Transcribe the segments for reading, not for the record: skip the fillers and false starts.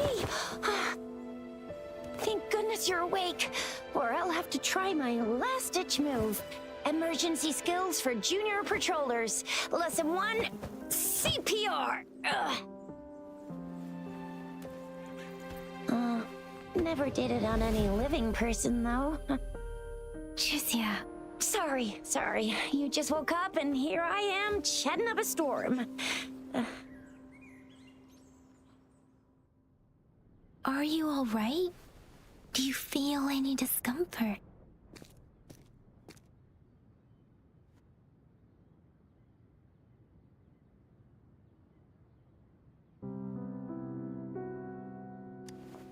Mercy! Thank goodness you're awake, or I'll have to try my last-ditch move. Emergency skills for junior patrollers. Lesson 1, CPR. Never did it on any living person, though. Wuthering. Sorry. You just woke up, and here I am, chatting up a storm. Are you all right? Do you feel any discomfort?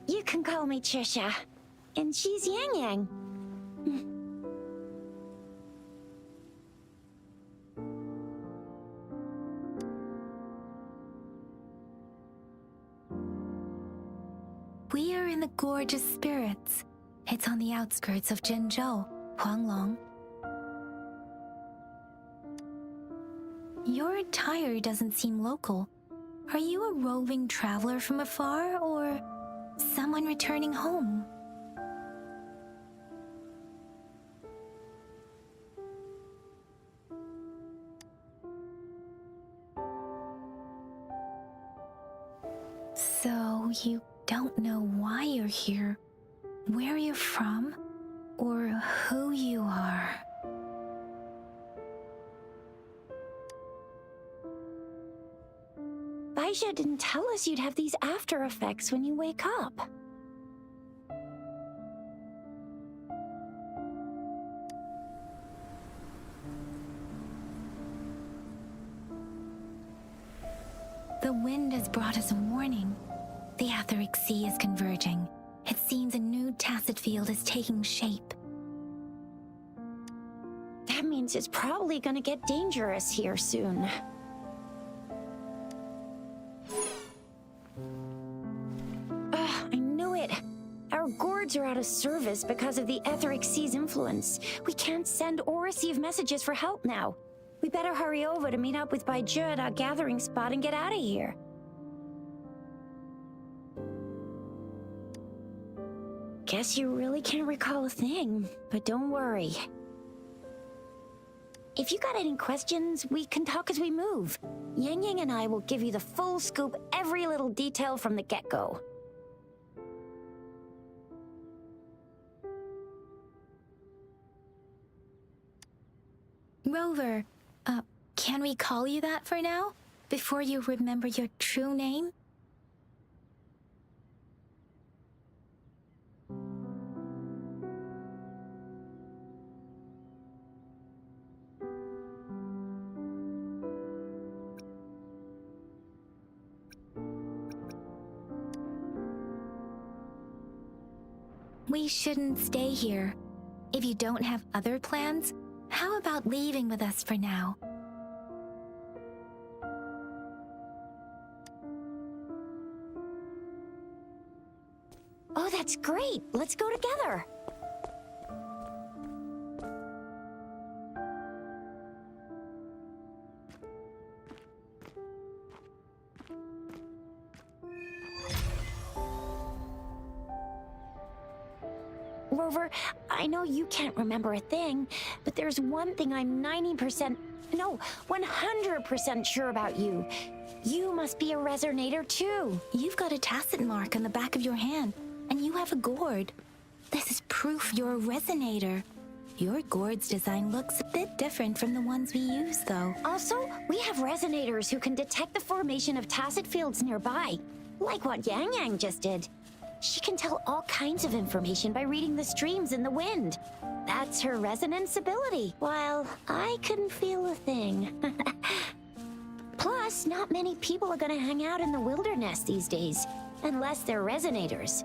You can call me Trisha, and she's Yang Yang. We are in the Gorgeous Spirits. It's on the outskirts of Zhenzhou, Huanglong. Your attire doesn't seem local. Are you a roving traveler from afar, or someone returning home? So you don't know why you're here, where you're from, or who you are. Baisha didn't tell us you'd have these after effects when you wake up. The wind has brought us a warning. The Etheric Sea is converging. It seems a new tacit field is taking shape. That means it's probably gonna get dangerous here soon. I knew it! Our gourds are out of service because of the Etheric Sea's influence. We can't send or receive messages for help now. We better hurry over to meet up with BOOYAH at our gathering spot and get out of here. Guess you really can't recall a thing, but don't worry. If you got any questions, we can talk as we move. Yang Yang and I will give you the full scoop, every little detail from the get-go. Rover, can we call you that for now? Before you remember your true name? We shouldn't stay here. If you don't have other plans, how about leaving with us for now? Oh, that's great! Let's go together! Rover, I know you can't remember a thing, but there's one thing I'm 100% sure about you. You must be a resonator too. You've got a tacit mark on the back of your hand, and you have a gourd. This is proof you're a resonator. Your gourd's design looks a bit different from the ones we use, though. Also, we have resonators who can detect the formation of tacit fields nearby, like what Yang Yang just did. She can tell all kinds of information by reading the streams in the wind. That's her resonance ability, while I couldn't feel a thing. Plus, not many people are gonna hang out in the wilderness these days, unless they're resonators.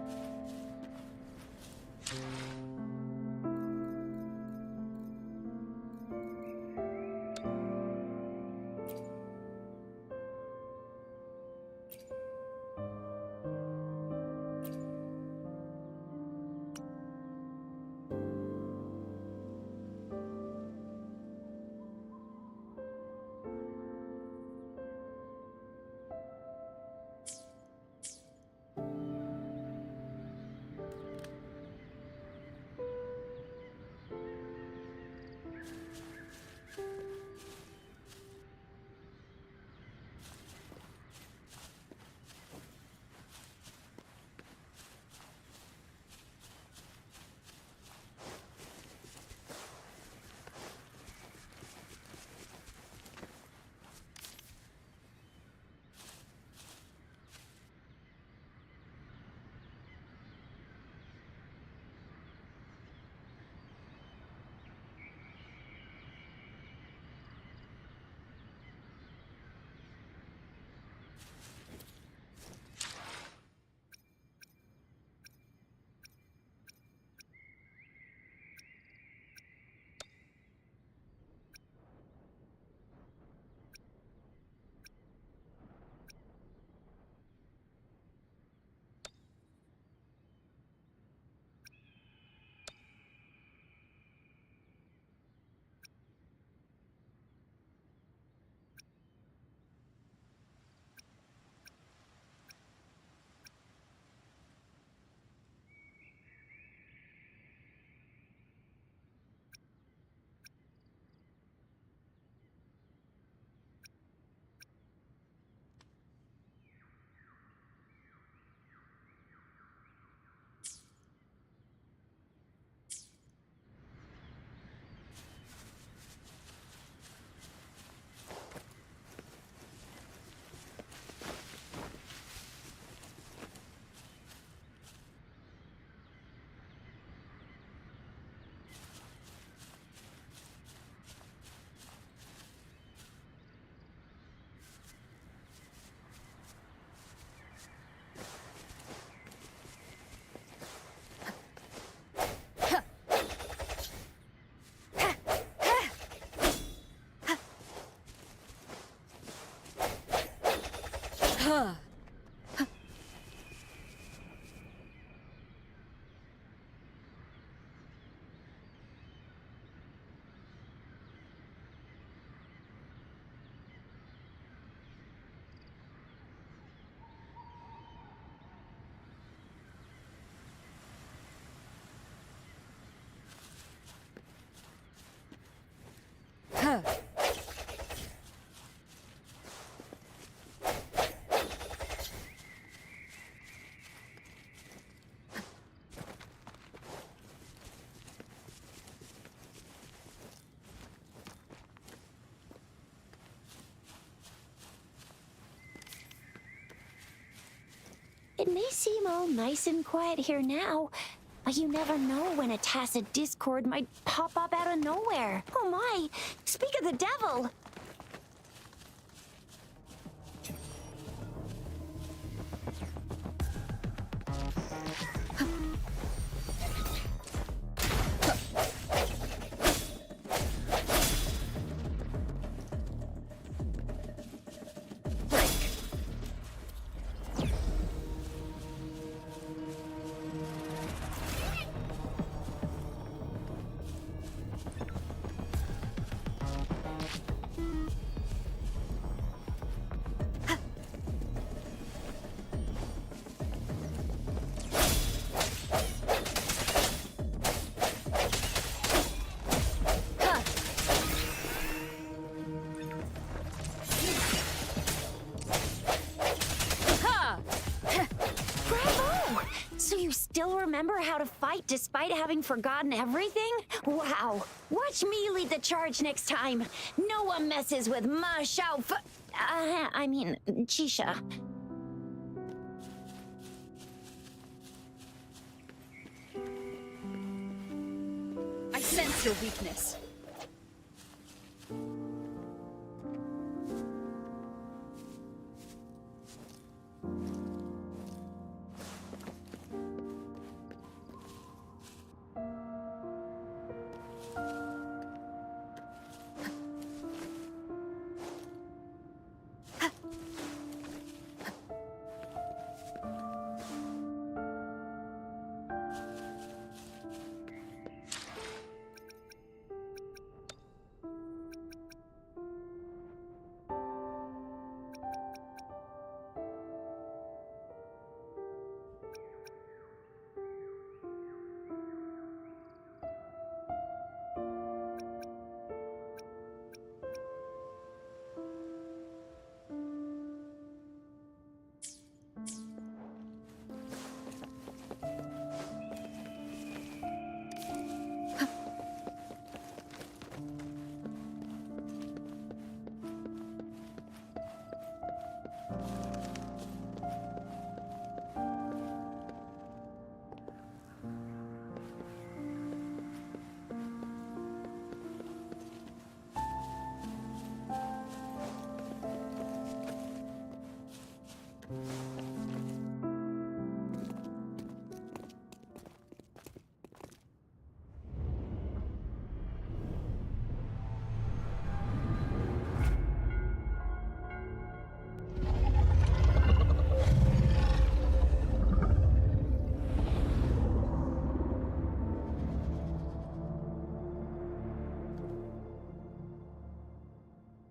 It may seem all nice and quiet here now, but you never know when a tacit discord might pop up out of nowhere. Oh my! Speak of the devil! So you still remember how to fight despite having forgotten everything? Wow. Watch me lead the charge next time. No one messes with Ma Shao Chisha. I sense your weakness.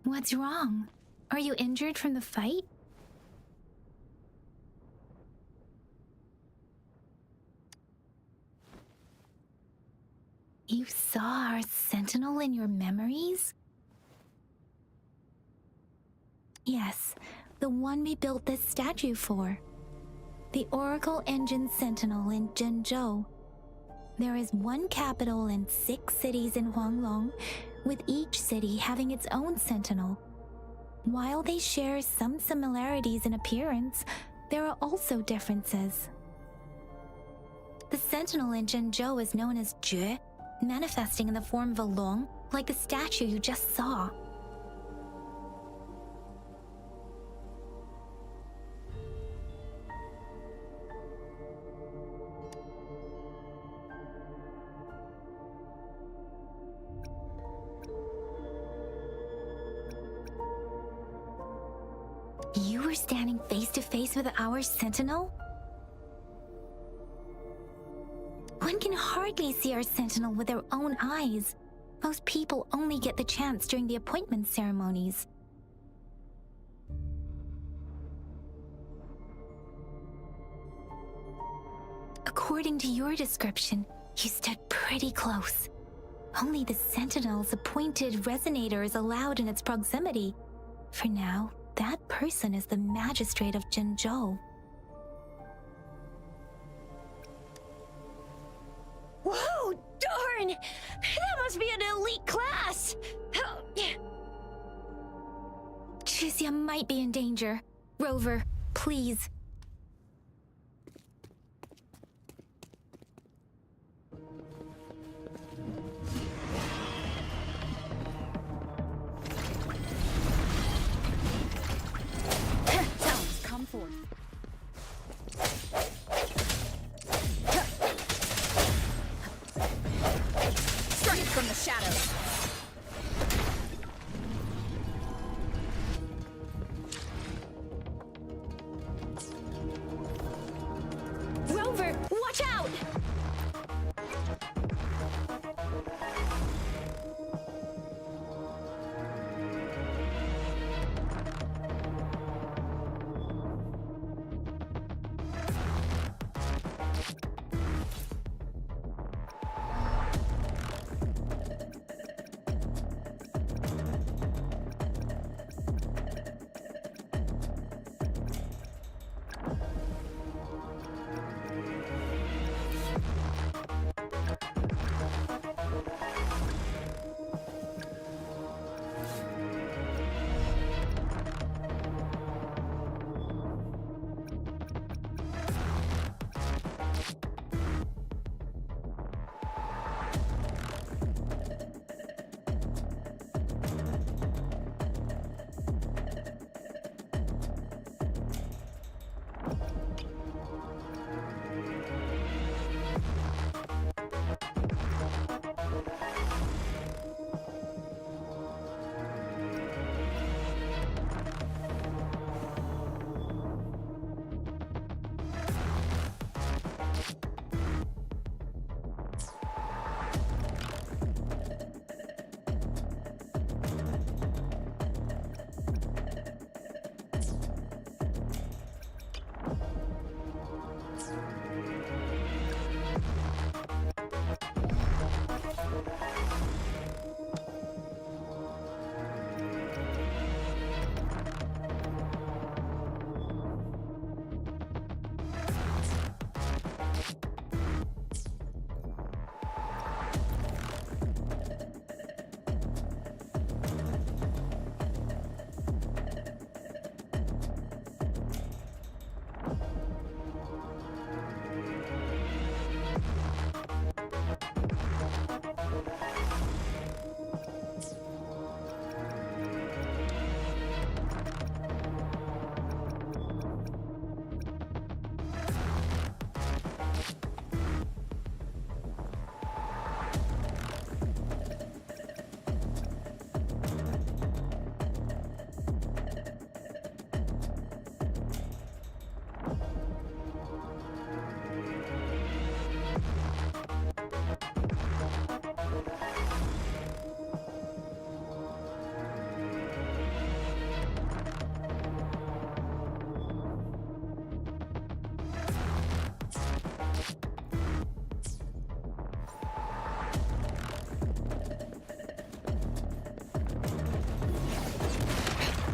What's wrong? Are you injured from the fight? You saw our sentinel in your memories? Yes, the one we built this statue for. The Oracle Engine Sentinel in Zhenzhou. There is one capital and 6 cities in Huanglong, with each city having its own sentinel. While they share some similarities in appearance, there are also differences. The sentinel in Zhenzhou is known as Jue, manifesting in the form of a long, like the statue you just saw. You were We're standing face to face with our sentinel? One can hardly see our sentinel with their own eyes. Most people only get the chance during the appointment ceremonies. According to your description, you stood pretty close. Only the sentinel's appointed resonator is allowed in its proximity. For now, that person is the magistrate of Zhengzhou. Whoa, darn! That must be an elite class! Chixia might be in danger. Rover, please. Talons, come forth. Strike from the shadows. Rover, watch out!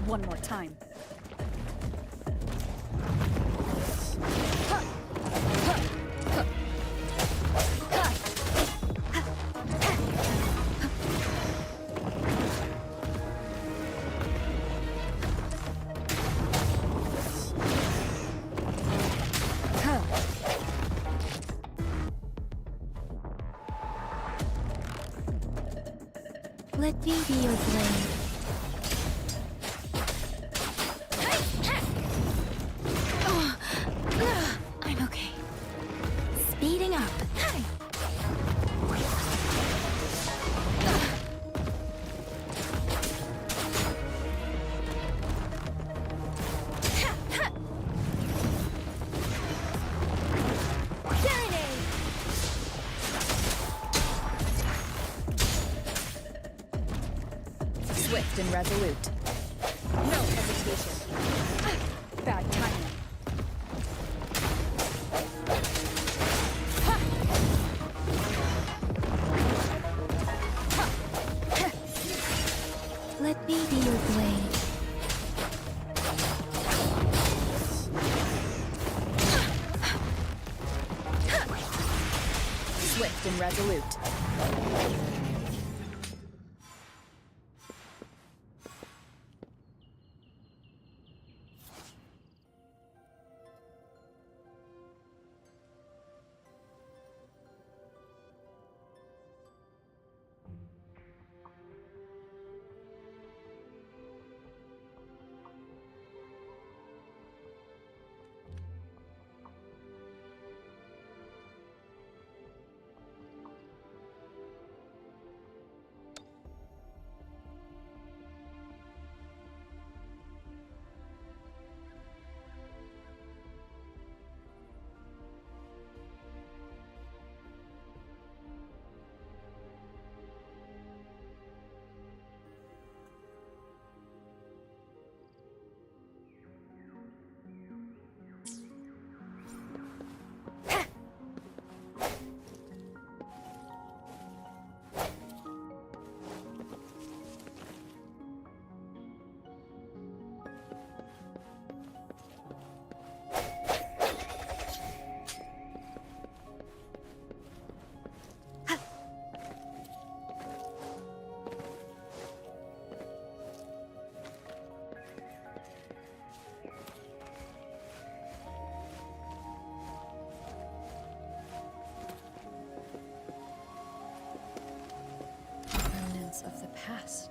One more time. Let me be your blade. I'm okay. Speeding up. and resolute. No hesitation. Bad timing. Let me be your blade. Swift and resolute. Remnants of the past.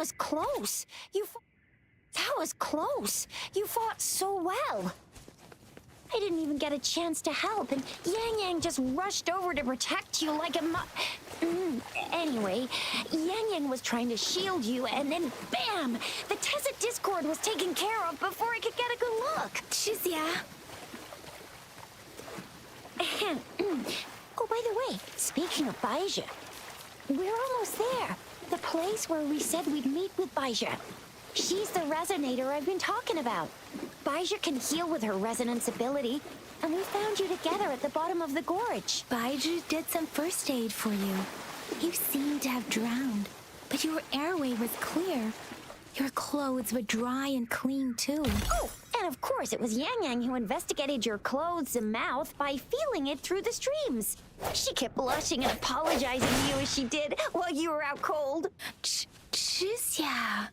was close. That was close. You fought so well. I didn't even get a chance to help, and Yang Yang just rushed over to protect you like a Anyway, Yang Yang was trying to shield you, and then bam! The Tacit Discord was taken care of before I could get a good look. BOOYAH. Oh, by the way, speaking of BOOYAH, we're almost there. The place where we said we'd meet with BOOYAH. She's the resonator I've been talking about. BOOYAH can heal with her resonance ability, and we found you together at the bottom of the gorge. BOOYAH did some first aid for you. You seemed to have drowned, but your airway was clear. Your clothes were dry and clean too. Oh, and of course it was Yang Yang who investigated your clothes and mouth by feeling it through the streams. She kept blushing and apologizing to you as she did while you were out cold. BOOYAH.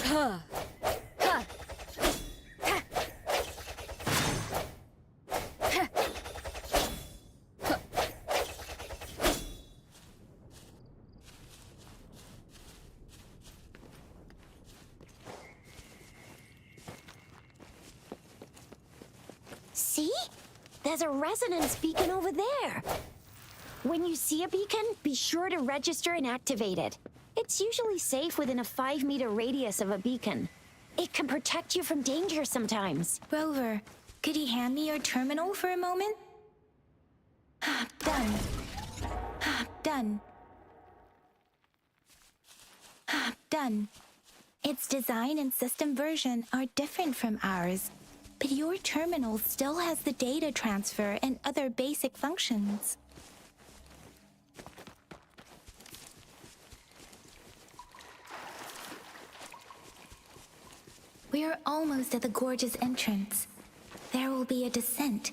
Huh. Huh. Ha. Ha. Huh. See? There's a resonance beacon over there. When you see a beacon, be sure to register and activate it. It's usually safe within a 5-meter radius of a beacon. It can protect you from danger sometimes. Rover, could you hand me your terminal for a moment? Done. Done. Done. Its design and system version are different from ours, but your terminal still has the data transfer and other basic functions. We are almost at the gorge's entrance. There will be a descent,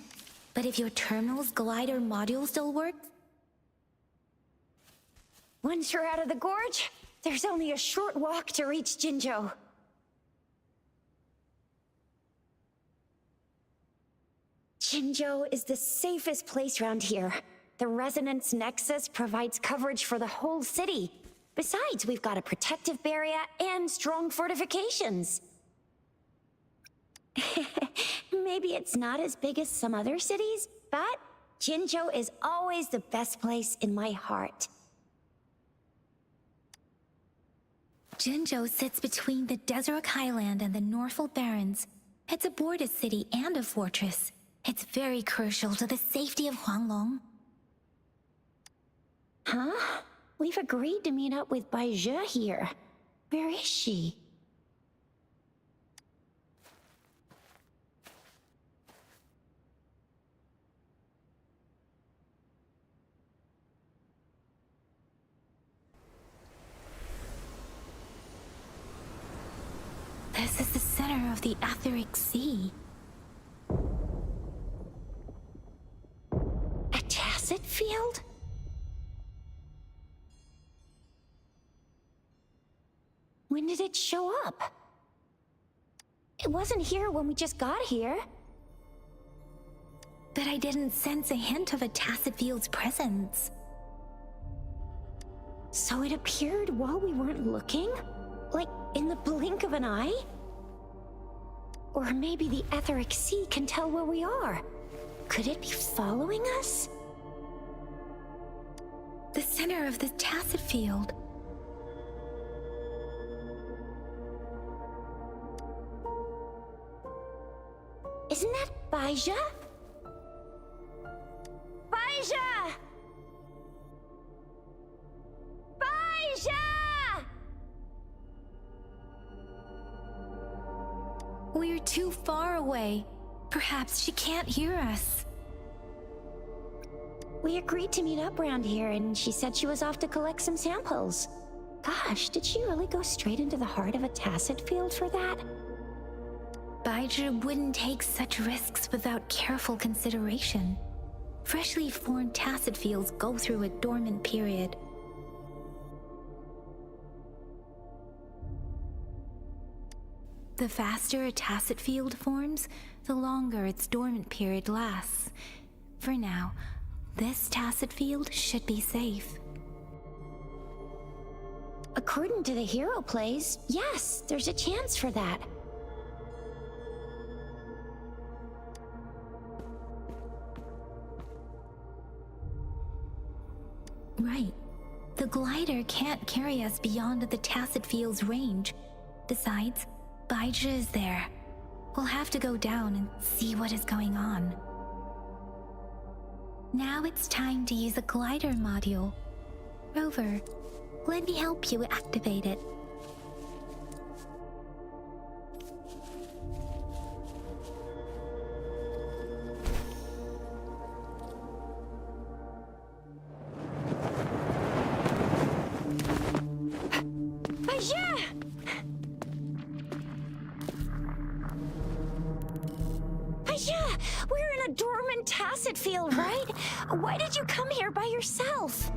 but if your terminal's glider module still works... Once you're out of the gorge, there's only a short walk to reach Jinzhou. Jinzhou is the safest place around here. The Resonance Nexus provides coverage for the whole city. Besides, we've got a protective barrier and strong fortifications. Maybe it's not as big as some other cities, but Jinzhou is always the best place in my heart. Jinzhou sits between the Desert Highland and the Norfolk Barrens. It's a border city and a fortress. It's very crucial to the safety of Huanglong. Huh? We've agreed to meet up with BOOYAH here. Where is she? This is the center of the Etheric Sea. A Tacit field? When did it show up? It wasn't here when we just got here. But I didn't sense a hint of a Tacit field's presence. So it appeared while we weren't looking? Like in the blink of an eye? Or maybe the Etheric Sea can tell where we are. Could it be following us? The center of the Tacit field. BOOYAH? BOOYAH! BOOYAH! We're too far away. Perhaps she can't hear us. We agreed to meet up around here, and she said she was off to collect some samples. Gosh, did she really go straight into the heart of a tacit field for that? BOOYAH wouldn't take such risks without careful consideration. Freshly formed tacit fields go through a dormant period. The faster a tacit field forms, the longer its dormant period lasts. For now, this tacit field should be safe. According to the hero plays, yes, there's a chance for that. Right. The glider can't carry us beyond the tacit field's range. Besides, BOOYAH is there. We'll have to go down and see what is going on. Now it's time to use a glider module. Rover, let me help you activate it. BOOYAH! BOOYAH! We're in a dormant tacit field, right? Why did you come here by yourself?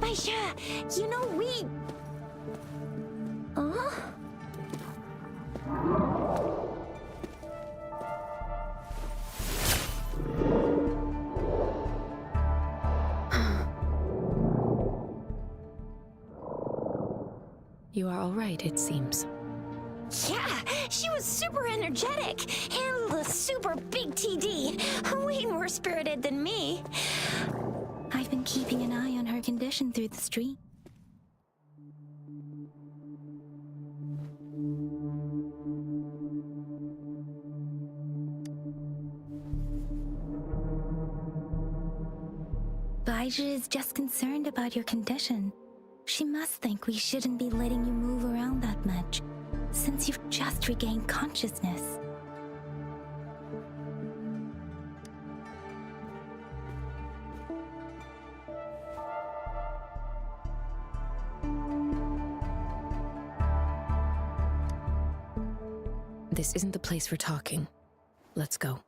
BOOYAH, you know we... Huh? You are all right, it seems. Yeah, she was super energetic. Handled a super big TD. Way more spirited than me. I've been keeping an eye on her condition through the stream. BOOYAH is just concerned about your condition. She must think we shouldn't be letting you move around that much, since you've just regained consciousness. This isn't the place for talking. Let's go.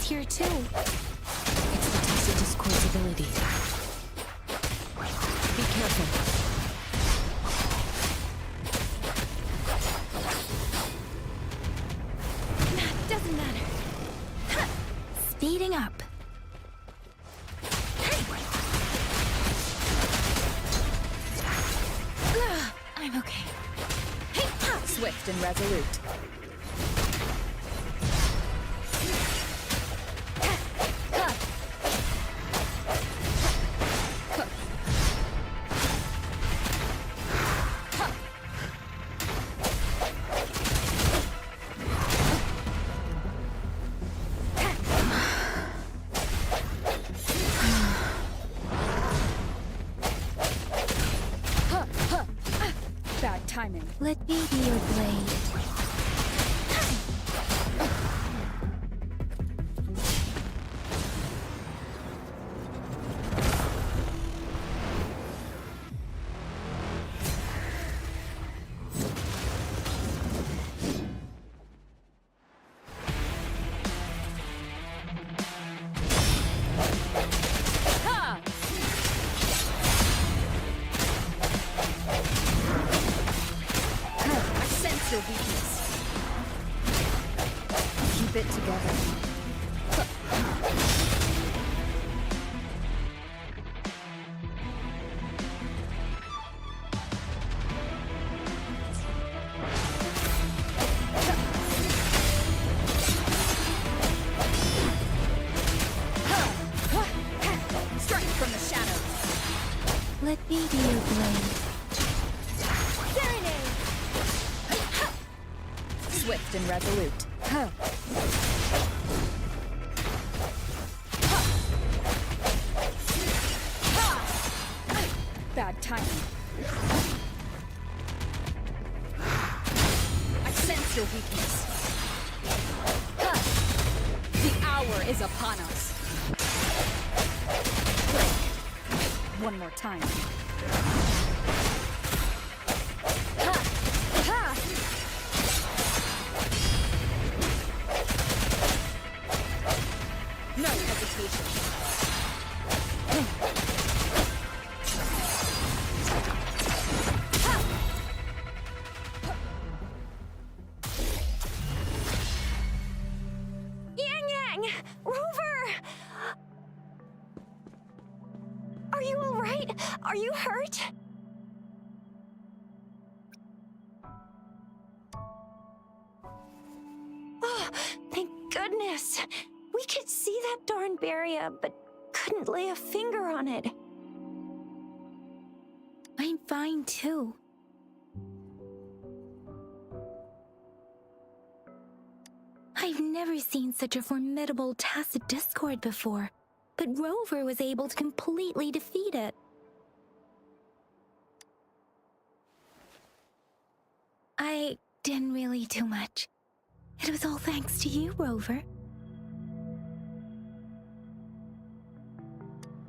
Here too. It's the Tacit Discord's ability. Be careful. Doesn't matter. Speeding up. I'm okay. Swift and resolute. Let me be your blade. Your weakness. Keep it together. Strike from the shadows. Let me be your blade. Swift and resolute. Bad timing. I sense your weakness. The hour is upon us. One more time. No hesitation. Yang Yang! Rover! Are you alright? Are you hurt? Oh, thank goodness. We could see that darn barrier, but couldn't lay a finger on it. I'm fine too. I've never seen such a formidable tacit discord before, but Rover was able to completely defeat it. I didn't really do much. It was all thanks to you, Rover.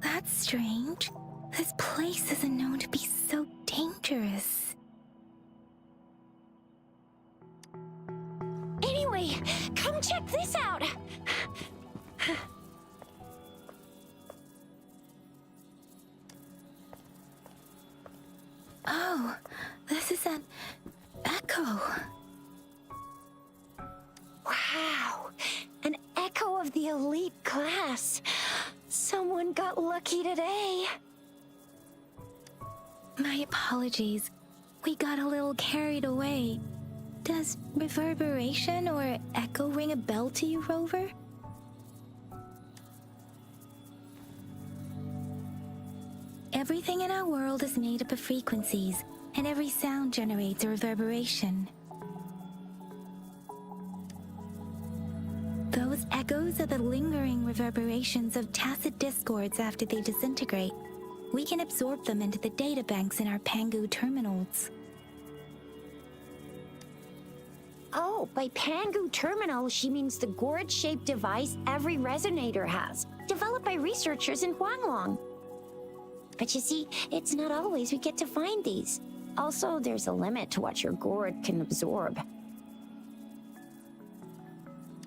That's strange. This place isn't known to be so dangerous. Anyway, come check this out! Oh, this is an echo. Wow, an echo of the elite class. Someone got lucky today. My apologies. We got a little carried away. Does reverberation or echo ring a bell to you, Rover? Everything in our world is made up of frequencies, and every sound generates a reverberation. Those echoes are the lingering reverberations of tacit discords after they disintegrate. We can absorb them into the databanks in our Pangu terminals. Oh, by Pangu Terminal, she means the gourd-shaped device every resonator has, developed by researchers in Huanglong. But you see, it's not always we get to find these. Also, there's a limit to what your gourd can absorb.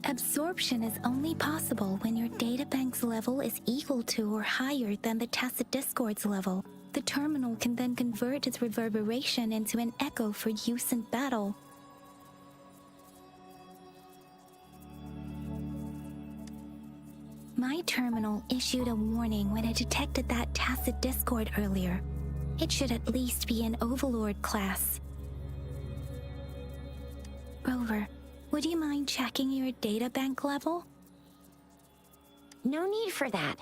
Absorption is only possible when your databank's level is equal to or higher than the tacit discord's level. The terminal can then convert its reverberation into an echo for use in battle. My terminal issued a warning when it detected that tacit discord earlier. It should at least be an Overlord class. Rover, would you mind checking your databank level? No need for that.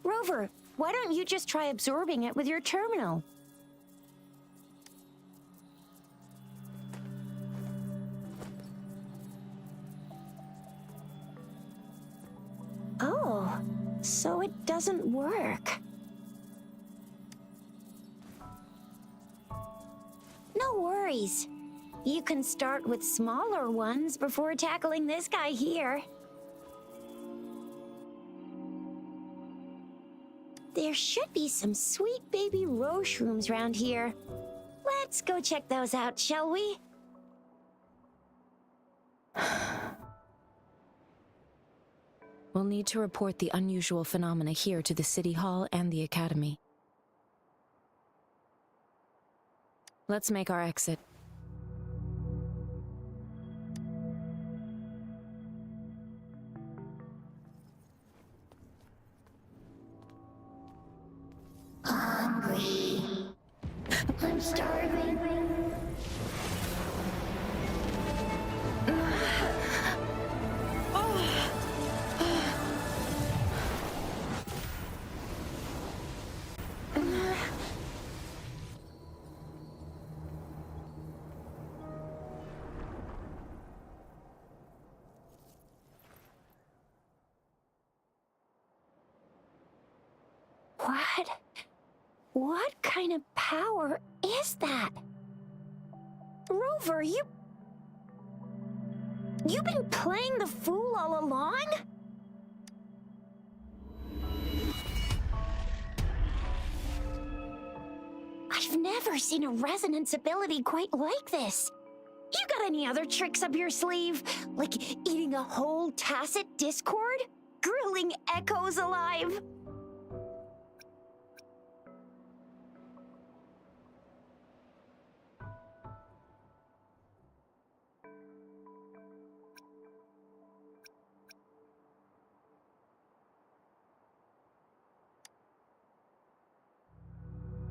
Rover, why don't you just try absorbing it with your terminal? Oh, so it doesn't work. No worries. You can start with smaller ones before tackling this guy here. There should be some sweet baby rose shrooms around here. Let's go check those out, shall we? We'll need to report the unusual phenomena here to the City Hall and the Academy. Let's make our exit. Hungry. I'm starving. What? What kind of power is that? Rover, you've been playing the fool all along? I've never seen a resonance ability quite like this. You got any other tricks up your sleeve? Like eating a whole tacit discord? Grilling echoes alive?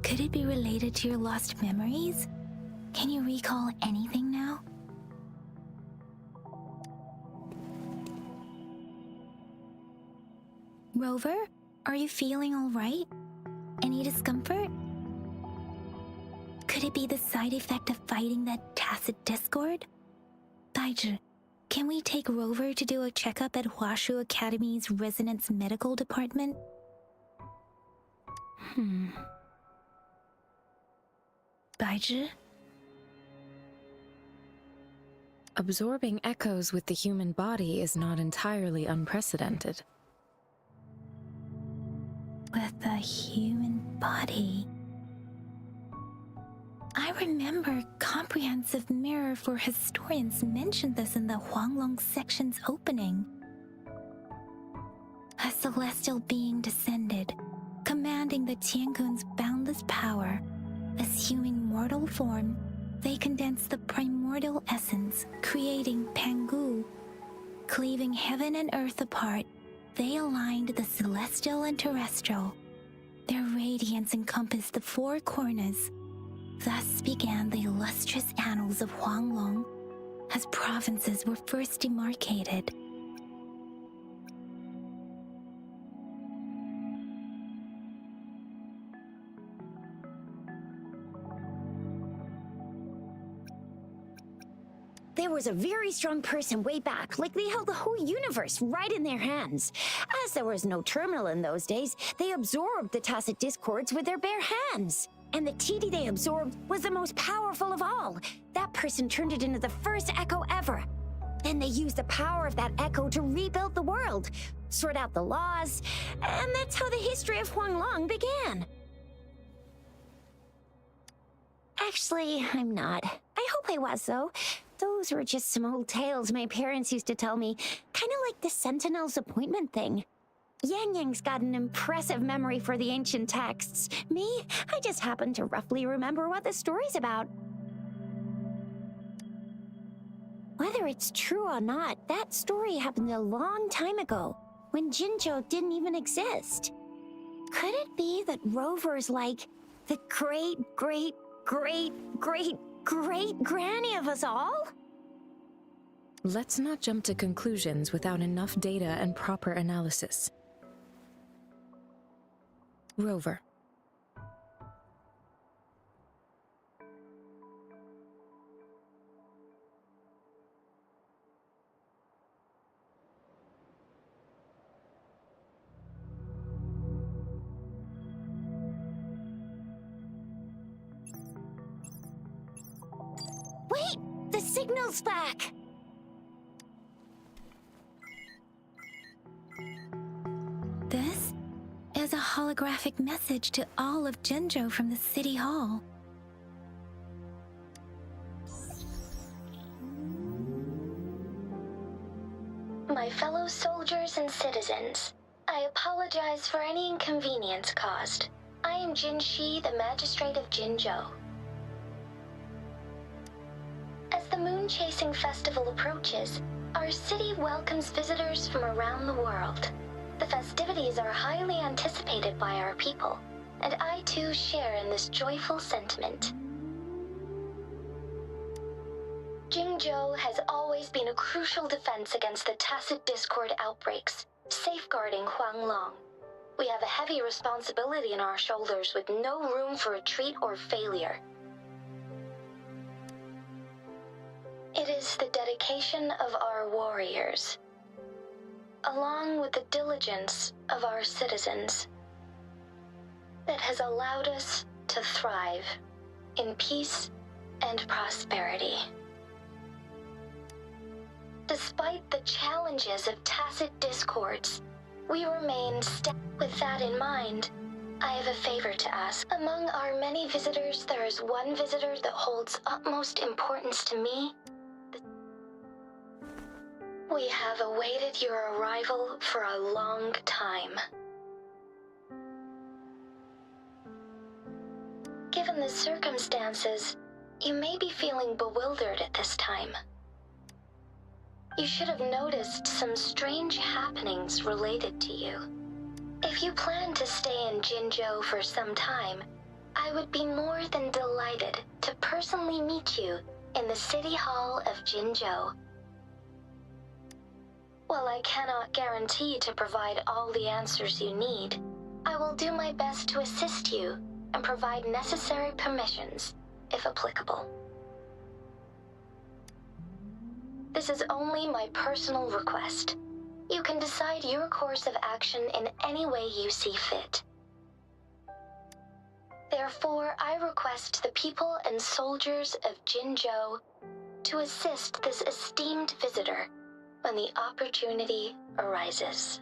Could it be related to your lost memories? Can you recall anything now? Rover, are you feeling all right? Any discomfort? Could it be the side effect of fighting that tacit discord? Daiji, can we take Rover to do a checkup at Hwashu Academy's Resonance Medical Department? Daiji? Absorbing echoes with the human body is not entirely unprecedented. With the human body. I remember Comprehensive Mirror for Historians mentioned this in the Huanglong section's opening. A celestial being descended, commanding the Tiankun's boundless power. Assuming mortal form, they condensed the primordial essence, creating Pangu. Cleaving heaven and earth apart, they aligned the celestial and terrestrial. Their radiance encompassed the four corners. Thus began the illustrious annals of Huanglong, as provinces were first demarcated. There was a very strong person way back, like they held the whole universe right in their hands. As there was no terminal in those days, they absorbed the tacit discords with their bare hands. And the TD they absorbed was the most powerful of all. That person turned it into the first echo ever. Then they used the power of that echo to rebuild the world, sort out the laws, and that's how the history of Huanglong began. Actually, I'm not. I hope I was, though. Those were just some old tales my parents used to tell me, kind of like the Sentinel's appointment thing. Yang Yang's got an impressive memory for the ancient texts. Me, I just happen to roughly remember what the story's about. Whether it's true or not, that story happened a long time ago, when Jinzhou didn't even exist. Could it be that Rover's like the great-great-great-great-great-granny of us all? Let's not jump to conclusions without enough data and proper analysis. Rover. Wait! signal's back! This is a holographic message to all of Jinzhou from the City Hall. My fellow soldiers and citizens, I apologize for any inconvenience caused. I am Jin Shi, the Magistrate of Jinzhou. As the Moon-Chasing Festival approaches, our city welcomes visitors from around the world. The festivities are highly anticipated by our people, and I too share in this joyful sentiment. Jinzhou has always been a crucial defense against the tacit discord outbreaks, safeguarding Huanglong. We have a heavy responsibility on our shoulders with no room for retreat or failure. It is the dedication of our warriors, along with the diligence of our citizens, that has allowed us to thrive in peace and prosperity. Despite the challenges of tacit discords, we remain With that in mind, I have a favor to ask. Among our many visitors, there is one visitor that holds utmost importance to me. We have awaited your arrival for a long time. Given the circumstances, you may be feeling bewildered at this time. You should have noticed some strange happenings related to you. If you plan to stay in Jinzhou for some time, I would be more than delighted to personally meet you in the City Hall of Jinzhou. While I cannot guarantee to provide all the answers you need, I will do my best to assist you and provide necessary permissions, if applicable. This is only my personal request. You can decide your course of action in any way you see fit. Therefore, I request the people and soldiers of Jinzhou to assist this esteemed visitor when the opportunity arises.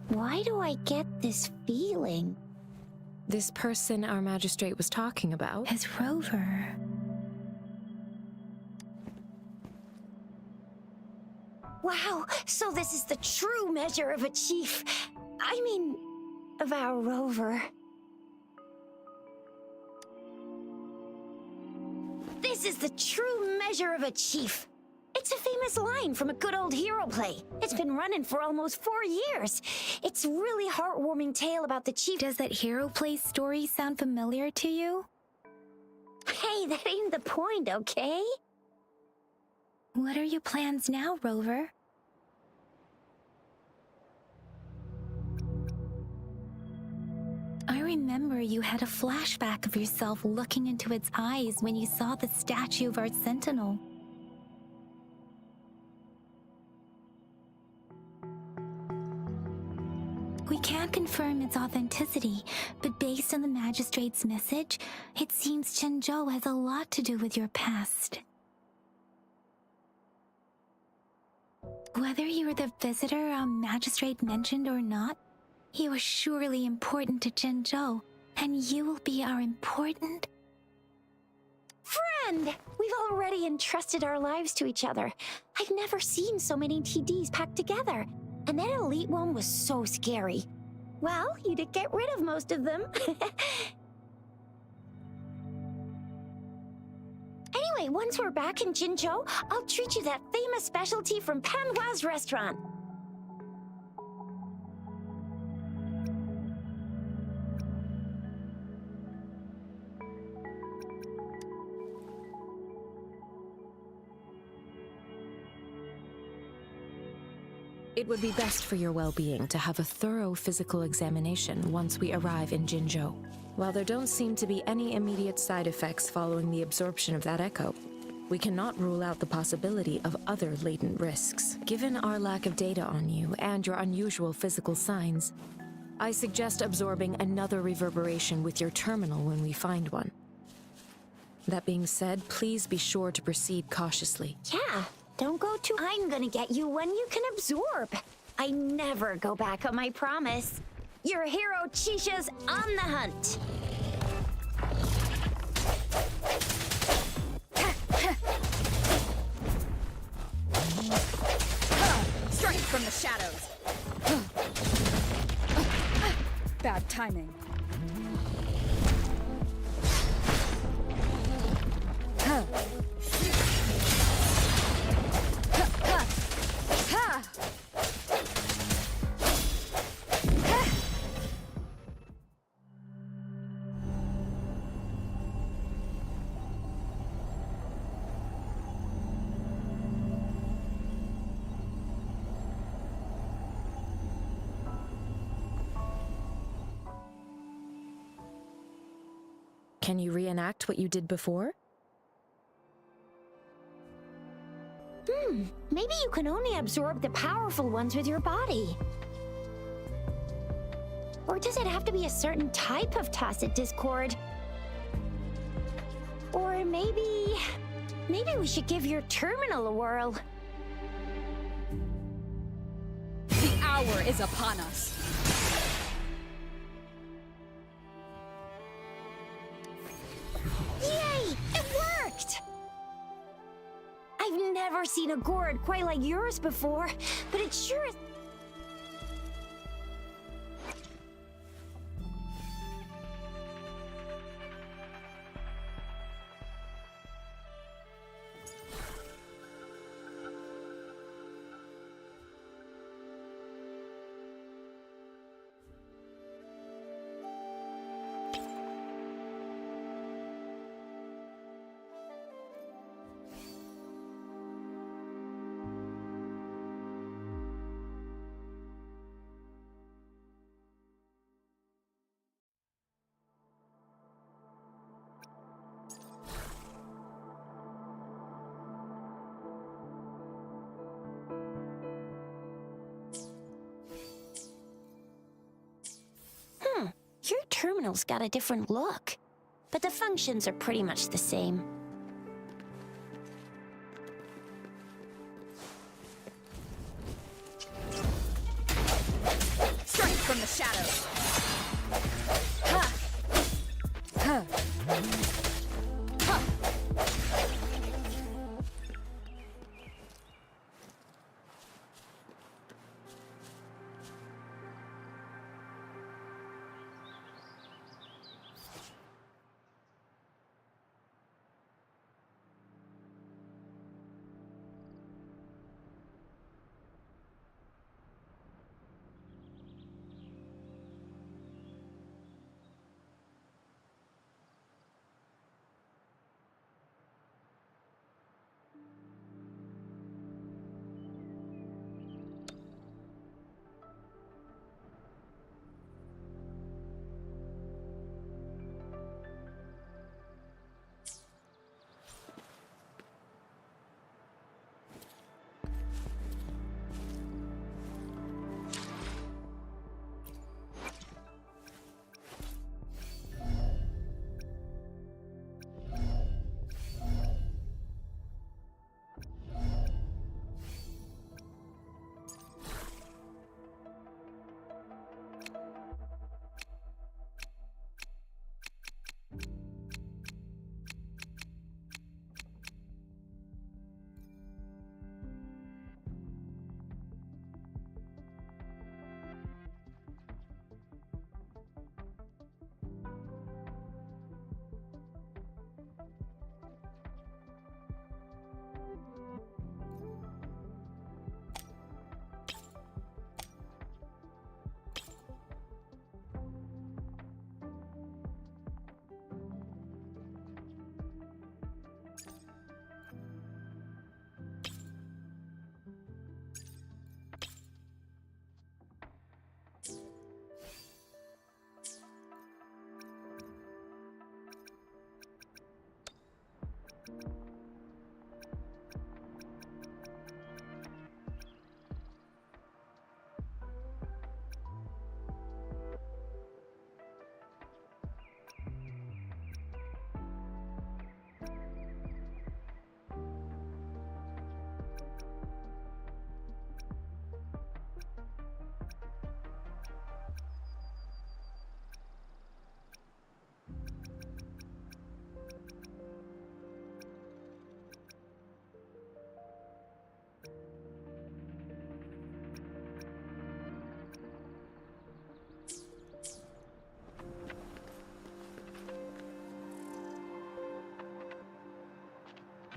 Why do I get this feeling? This person our magistrate was talking about? Is Rover. Wow, so this is the true measure of a chief. I mean, of our rover. This is the true measure of a chief. It's a famous line from a good old hero play. It's been running for almost 4 years. It's a really heartwarming tale about the chief. Does that hero play story sound familiar to you? Hey, that ain't the point, okay? What are your plans now, Rover? I remember you had a flashback of yourself looking into its eyes when you saw the statue of our sentinel. We can't confirm its authenticity, but based on the Magistrate's message, it seems Jinzhou has a lot to do with your past. Whether you're the visitor our Magistrate mentioned or not, you are surely important to Jinzhou, and you will be our important friend! We've already entrusted our lives to each other. I've never seen so many TDs packed together. And that elite one was so scary. Well, you did get rid of most of them. Anyway, once we're back in Jinzhou, I'll treat you that famous specialty from Panhua's restaurant. It would be best for your well-being to have a thorough physical examination once we arrive in Jinzhou. While there don't seem to be any immediate side effects following the absorption of that echo, We cannot rule out the possibility of other latent risks. Given our lack of data on you and your unusual physical signs, I suggest absorbing another reverberation with your terminal when we find one. That being said, please be sure to proceed cautiously. Yeah, don't go too... I'm gonna get you one you can absorb. I never go back on my promise. Your hero Chisha's on the hunt. Strike from the shadows. Bad timing. Can you reenact what you did before? Maybe you can only absorb the powerful ones with your body. Or does it have to be a certain type of tacit discord? Or maybe we should give your terminal a whirl. The hour is upon us. Yay! It worked! I've never seen a gourd quite like yours before, but it sure is... Your terminal's got a different look, but the functions are pretty much the same. Strike from the shadows. Ha! Ha! Ha!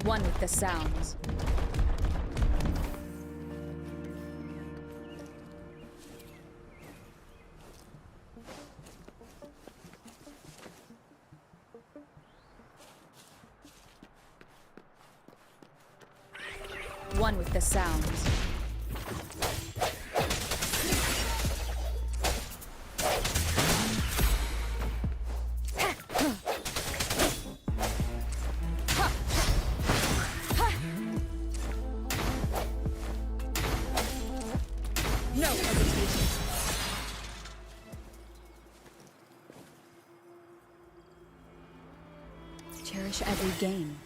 One with the sounds. One with the sounds. No hesitation. Cherish every game.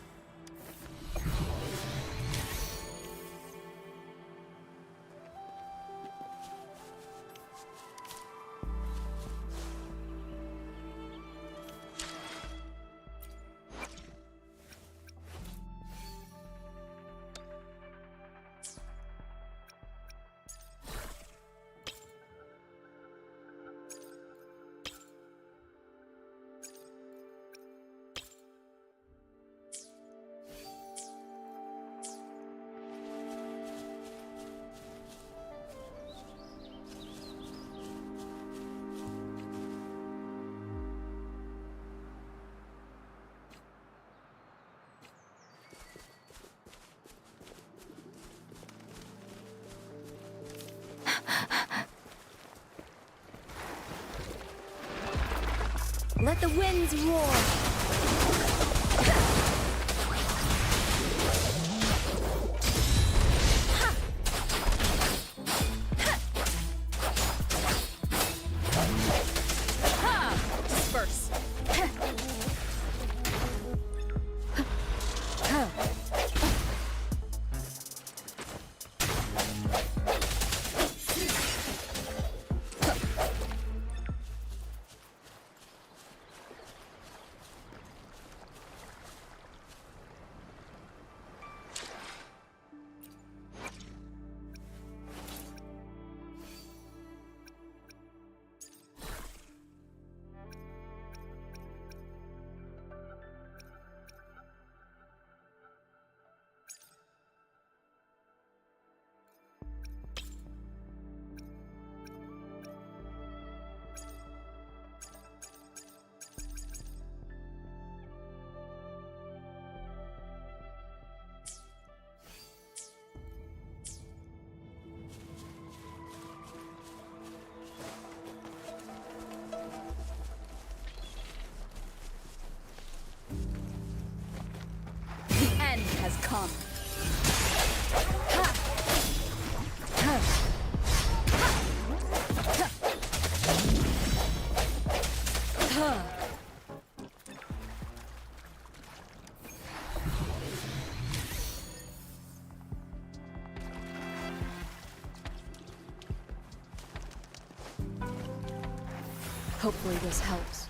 Let the winds roar! Disperse! Has come. Hopefully this helps.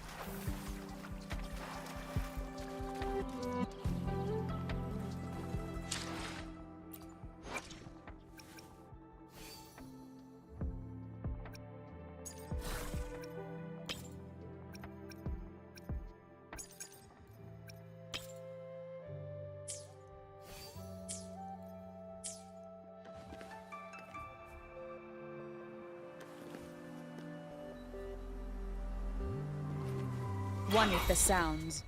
One with the sounds.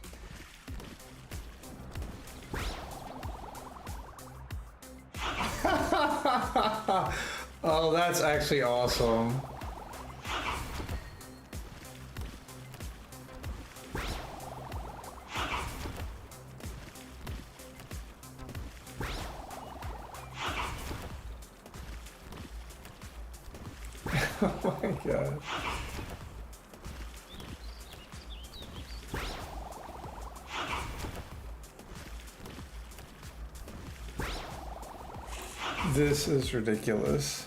Oh, that's actually awesome. Oh my god. This is ridiculous.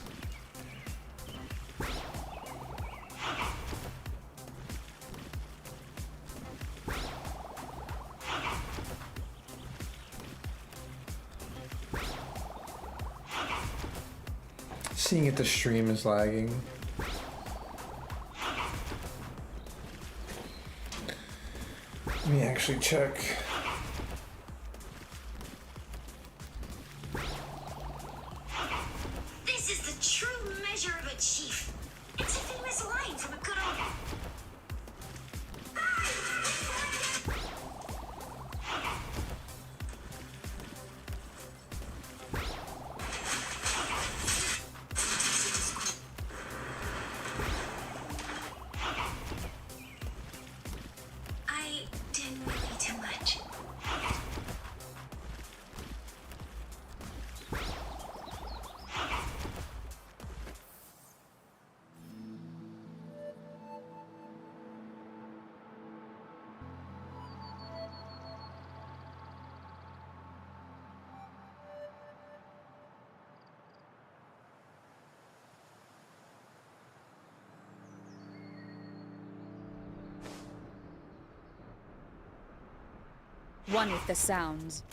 Seeing it, the stream is lagging. Let me actually check. One with the sounds.